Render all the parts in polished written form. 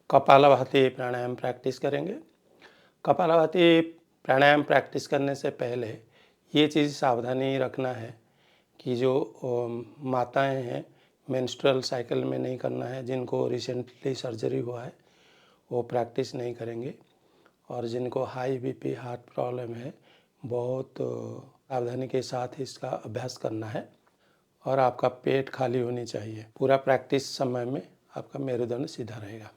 कपालभाति प्राणायाम practice करेंगे। कपालभाति प्राणायाम practice करने से पहले ये चीज़ सावधानी रखना है कि जो माताएं हैं मेंस्ट्रुअल साइकिल में नहीं करना है, जिनको रिसेंटली सर्जरी हुआ है वो प्रैक्टिस नहीं करेंगे, और जिनको हाई बीपी हार्ट प्रॉब्लम है बहुत सावधानी के साथ इसका अभ्यास करना है। और आपका पेट खाली होनी चाहिए। पूरा प्रैक्टिस समय में आपका मेरुदंड सीधा रहेगा।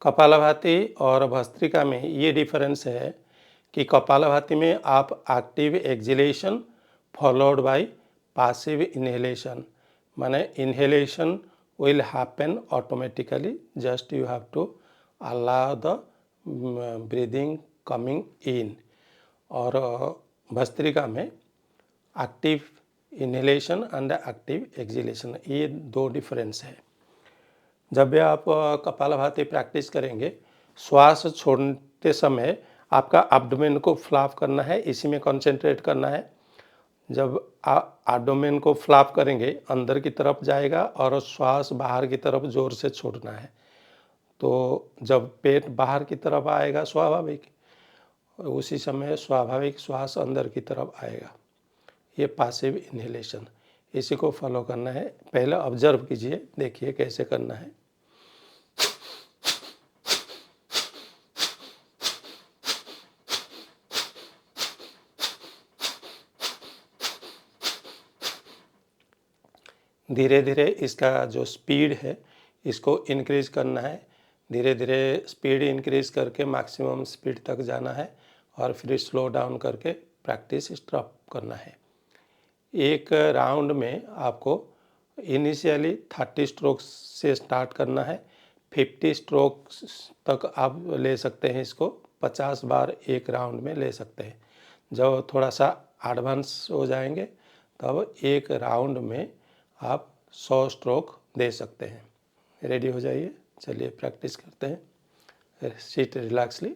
कपालभाति और भस्त्रिका में ये डिफरेंस है कि कपालभाति में आप active exhalation followed by passive inhalation, माने inhalation will happen automatically, just you have to allow the breathing coming in। और भस्त्रिका में active inhalation and active exhalation, ये दो डिफरेंस है। जब भी आप कपालभाति प्रैक्टिस करेंगे, श्वास छोड़ते समय आपका एब्डोमेन को फ्लैप करना है, इसी में कंसंट्रेट करना है। जब एब्डोमेन को फ्लैप करेंगे अंदर की तरफ जाएगा और श्वास बाहर की तरफ जोर से छोड़ना है। तो जब पेट बाहर की तरफ आएगा स्वाभाविक, उसी समय स्वाभाविक श्वास अंदर की तरफ आएगा। ये पासिव इनहेलेशन, इसी को फॉलो करना है। पहले ऑब्जर्व कीजिए, देखिए कैसे करना है। धीरे धीरे इसका जो स्पीड है इसको इंक्रीज करना है। धीरे धीरे स्पीड इंक्रीज करके मैक्सिमम स्पीड तक जाना है और फिर स्लो डाउन करके प्रैक्टिस स्टॉप करना है। एक राउंड में आपको इनिशियली 30 स्ट्रोक्स से स्टार्ट करना है। 50 स्ट्रोक्स तक आप ले सकते हैं इसको, 50 बार एक राउंड में ले सकते हैं। जब थोड़ा सा एडवांस हो जाएंगे तब एक राउंड में आप 100 स्ट्रोक दे सकते हैं। रेडी हो जाइए, चलिए प्रैक्टिस करते हैं। Sit relaxedly.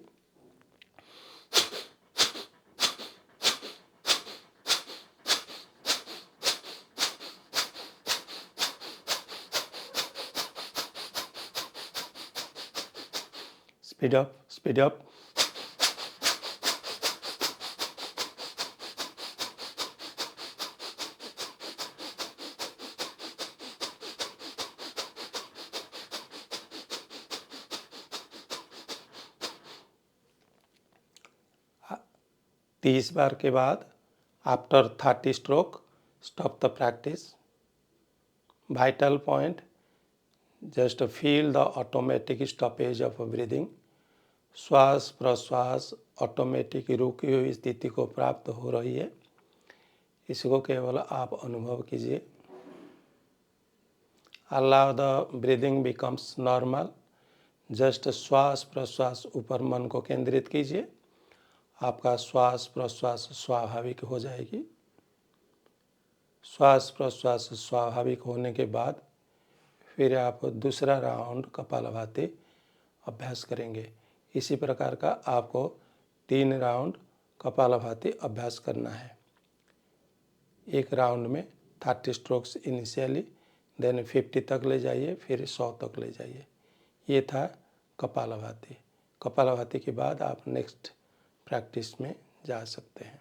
Speed up, speed up. तीस बार के बाद after 30 stroke stop the practice. Vital point, just feel the automatic stoppage of breathing. श्वास प्रश्वास ऑटोमेटिक रुकी हुई स्थिति को प्राप्त हो रही है, इसको केवल आप अनुभव कीजिए। Allow the breathing becomes normal. Just श्वास प्रश्वास ऊपर मन को केंद्रित कीजिए, आपका श्वास प्रश्वास स्वाभाविक हो जाएगी। श्वास प्रश्वास स्वाभाविक होने के बाद फिर आप दूसरा राउंड कपालभाति अभ्यास करेंगे। इसी प्रकार का आपको 3 राउंड कपालभाति अभ्यास करना है। एक राउंड में 30 स्ट्रोक्स इनिशियली, देन 50 तक ले जाइए, फिर 100 तक ले जाइए। ये था कपालभाति। कपालभाति के बाद आप नेक्स्ट प्रैक्टिस में जा सकते हैं।